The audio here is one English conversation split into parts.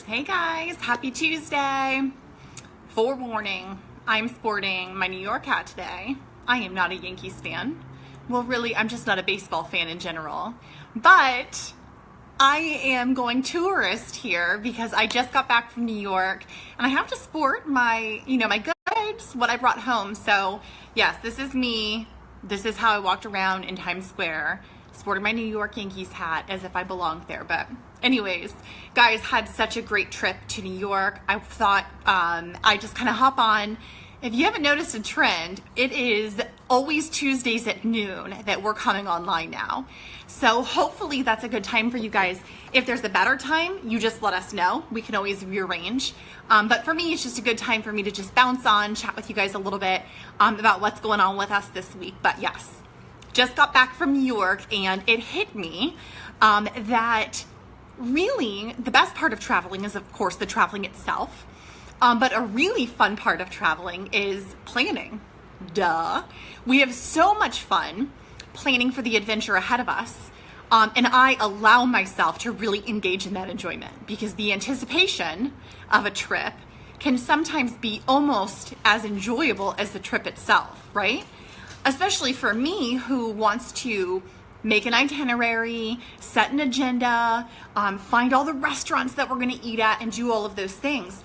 Hey guys, happy Tuesday. Forewarning, I'm sporting my New York hat today. I am not a Yankees fan. Well, really, I'm just not a baseball fan in general. But I am going tourist here because I just got back from New York and I have to sport my, my goods, what I brought home. So yes, this is me. This is how I walked around in Times Square, sporting my New York Yankees hat as if I belonged there. But anyways, guys, had such a great trip to New York. I thought I just kind of hop on. If you haven't noticed a trend, it is always Tuesdays at noon that we're coming online now. So hopefully that's a good time for you guys. If there's a better time, you just let us know. We can always rearrange. But for me, it's just a good time for me to just bounce on, chat with you guys a little bit about what's going on with us this week. But yes, just got back from New York and it hit me that really the best part of traveling is, of course, the traveling itself. But a really fun part of traveling is planning. Duh. We have so much fun planning for the adventure ahead of us. And I allow myself to really engage in that enjoyment because the anticipation of a trip can sometimes be almost as enjoyable as the trip itself, right? Especially for me who wants to make an itinerary, set an agenda, find all the restaurants that we're going to eat at and do all of those things.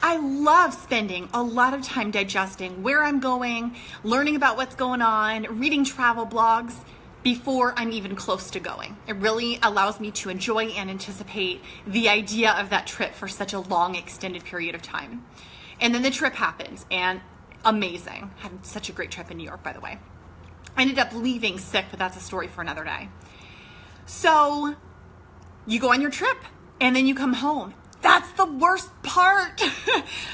I love spending a lot of time digesting where I'm going, learning about what's going on, reading travel blogs before I'm even close to going. It really allows me to enjoy and anticipate the idea of that trip for such a long, extended period of time. And then the trip happens, and amazing. Had such a great trip in New York, by the way. I ended up leaving sick, but that's a story for another day. So you go on your trip, and then you come home. That's the worst part.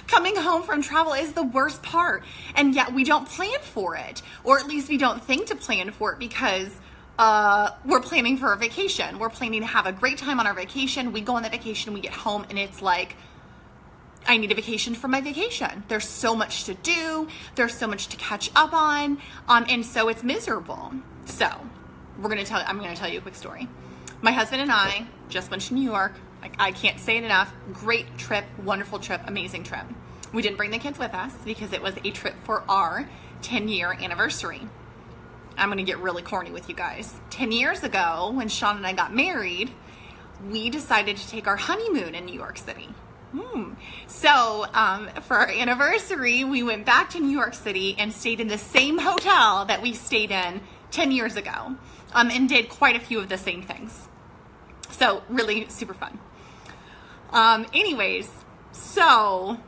Coming home from travel is the worst part. And yet we don't plan for it, or at least we don't think to plan for it because we're planning for a vacation. We're planning to have a great time on our vacation. We go on that vacation, we get home, and it's like, I need a vacation from my vacation. There's so much to do. There's so much to catch up on. And so it's miserable. So I'm going to tell you a quick story. My husband and I just went to New York. I can't say it enough. Great trip, wonderful trip, amazing trip. We didn't bring the kids with us because it was a trip for our 10-year anniversary. I'm going to get really corny with you guys. 10 years ago, when Sean and I got married, we decided to take our honeymoon in New York City. So for our anniversary, we went back to New York City and stayed in the same hotel that we stayed in 10 years ago and did quite a few of the same things. So really super fun. Anyways, so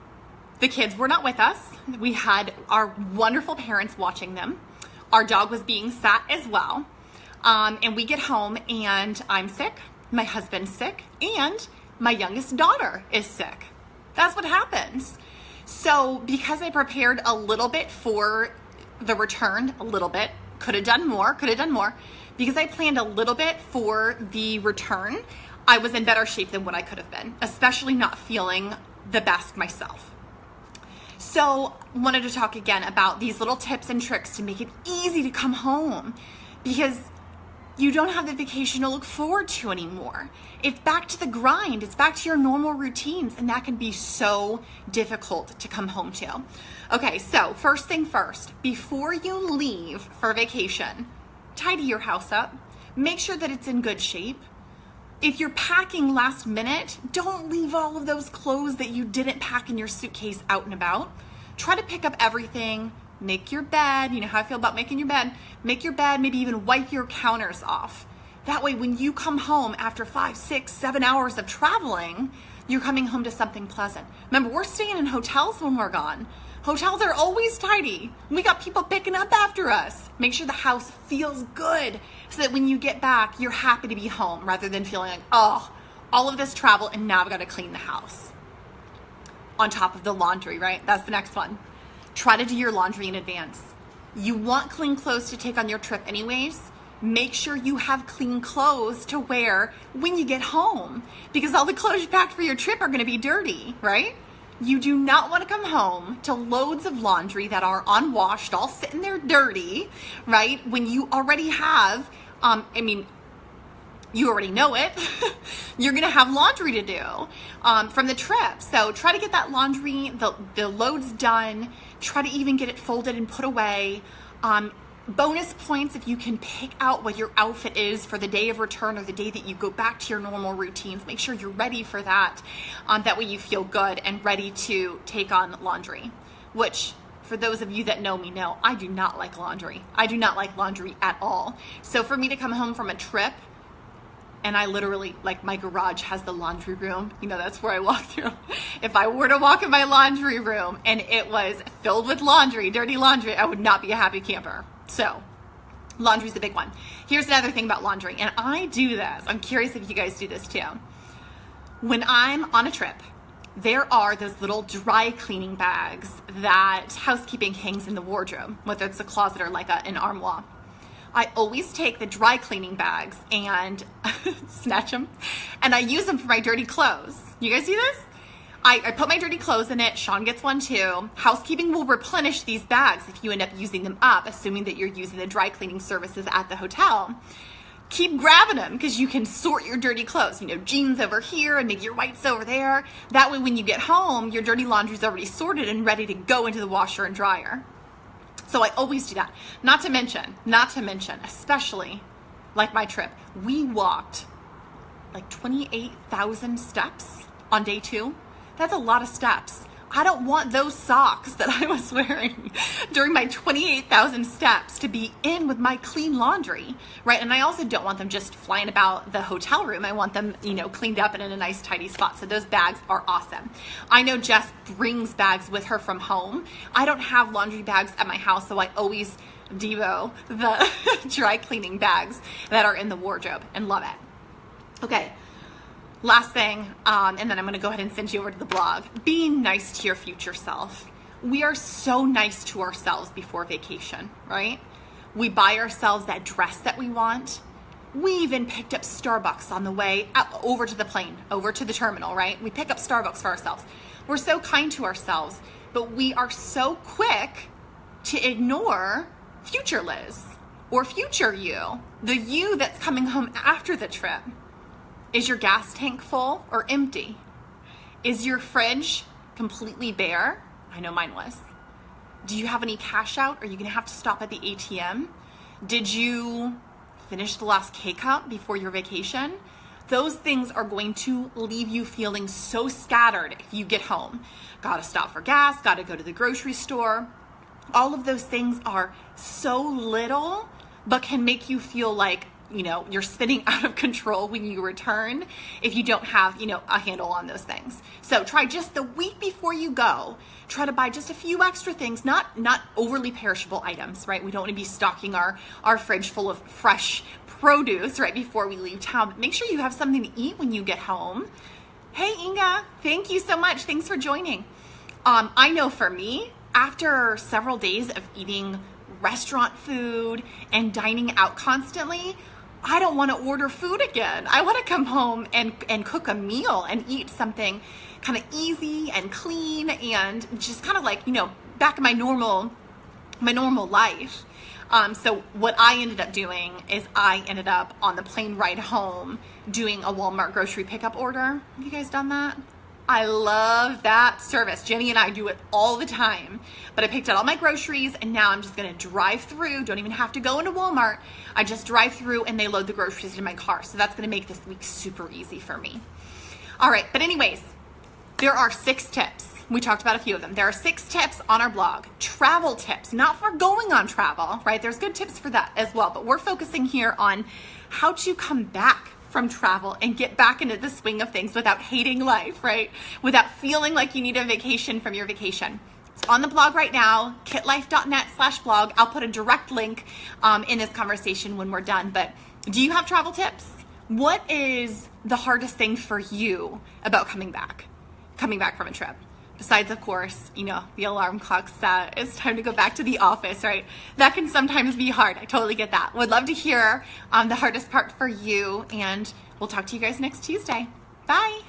the kids were not with us. We had our wonderful parents watching them. Our dog was being sat as well. And we get home and I'm sick, my husband's sick, and my youngest daughter is sick. That's what happens. So because I prepared a little bit for the return, could have done more, because I planned a little bit for the return, I was in better shape than what I could have been, especially not feeling the best myself. So wanted to talk again about these little tips and tricks to make it easy to come home because you don't have the vacation to look forward to anymore. It's back to the grind. It's back to your normal routines, and that can be so difficult to come home to. Okay, so first thing first, before you leave for vacation, tidy your house up. Make sure that it's in good shape. If you're packing last minute, don't leave all of those clothes that you didn't pack in your suitcase out and about. Try to pick up everything. Make your bed. You know how I feel about making your bed. Make your bed, maybe even wipe your counters off. That way, when you come home after 5, 6, 7 hours of traveling, you're coming home to something pleasant. Remember, we're staying in hotels when we're gone. Hotels are always tidy. We got people picking up after us. Make sure the house feels good so that when you get back, you're happy to be home rather than feeling like, oh, all of this travel and now I've got to clean the house. On top of the laundry, right? That's the next one. Try to do your laundry in advance. You want clean clothes to take on your trip anyways. Make sure you have clean clothes to wear when you get home because all the clothes you packed for your trip are going to be dirty, right? You do not want to come home to loads of laundry that are unwashed, all sitting there dirty, right? When you already have, you already know it, you're gonna have laundry to do from the trip. So try to get that laundry, the loads done, try to even get it folded and put away. Bonus points if you can pick out what your outfit is for the day of return or the day that you go back to your normal routines. Make sure you're ready for that. That way you feel good and ready to take on laundry, which for those of you that know me know, I do not like laundry. I do not like laundry at all. So for me to come home from a trip and I literally, like, my garage has the laundry room. You know, that's where I walk through. If I were to walk in my laundry room and it was filled with laundry, dirty laundry, I would not be a happy camper. So laundry's a big one. Here's another thing about laundry, and I do this. I'm curious if you guys do this too. When I'm on a trip, there are those little dry cleaning bags that housekeeping hangs in the wardrobe, whether it's a closet or like an armoire. I always take the dry cleaning bags and snatch them, and I use them for my dirty clothes. You guys see this? I put my dirty clothes in it. Sean gets one too. Housekeeping will replenish these bags if you end up using them up, assuming that you're using the dry cleaning services at the hotel. Keep grabbing them because you can sort your dirty clothes. You know, jeans over here and maybe your whites over there. That way when you get home, your dirty laundry's already sorted and ready to go into the washer and dryer. So I always do that. Not to mention, especially like my trip, we walked like 28,000 steps on day 2. That's a lot of steps. I don't want those socks that I was wearing during my 28,000 steps to be in with my clean laundry, right? And I also don't want them just flying about the hotel room. I want them, you know, cleaned up and in a nice tidy spot. So those bags are awesome. I know Jess brings bags with her from home. I don't have laundry bags at my house, so I always Devo the dry cleaning bags that are in the wardrobe and love it. Okay. Last thing, and then I'm going to go ahead and send you over to the blog. Being nice to your future self. We are so nice to ourselves before vacation, right? We buy ourselves that dress that we want. We even picked up Starbucks on the way over to the plane, over to the terminal, right? We pick up Starbucks for ourselves. We're so kind to ourselves, but we are so quick to ignore future Liz or future you, the you that's coming home after the trip. Is your gas tank full or empty? Is your fridge completely bare? I know mine was. Do you have any cash out? Are you gonna have to stop at the ATM? Did you finish the last K-Cup before your vacation? Those things are going to leave you feeling so scattered if you get home. Gotta stop for gas, gotta go to the grocery store. All of those things are so little, but can make you feel like, you know, you're spinning out of control when you return if you don't have, you know, a handle on those things. So try just the week before you go, try to buy just a few extra things, not overly perishable items, right? We don't want to be stocking our fridge full of fresh produce right before we leave town. But make sure you have something to eat when you get home. Hey, Inga, thank you so much. Thanks for joining. I know for me, after several days of eating restaurant food and dining out constantly, I don't want to order food again. I want to come home and cook a meal and eat something kind of easy and clean and just kind of like, you know, back in my normal life. So what I ended up doing is I ended up on the plane ride home doing a Walmart grocery pickup order. Have you guys done that? I love that service. Jenny and I do it all the time. But I picked out all my groceries and now I'm just gonna drive through. Don't even have to go into Walmart. I just drive through and they load the groceries in my car. So that's gonna make this week super easy for me. All right, but anyways, there are 6 tips. We talked about a few of them. There are 6 tips on our blog. Travel tips, not for going on travel, right? There's good tips for that as well. But we're focusing here on how to come back from travel and get back into the swing of things without hating life, right? Without feeling like you need a vacation from your vacation. It's on the blog right now, kitlife.net/blog. I'll put a direct link in this conversation when we're done. But do you have travel tips? What is the hardest thing for you about coming back from a trip? Besides, of course, you know, the alarm clock set. It's time to go back to the office, right? That can sometimes be hard. I totally get that. Would love to hear the hardest part for you, and we'll talk to you guys next Tuesday. Bye.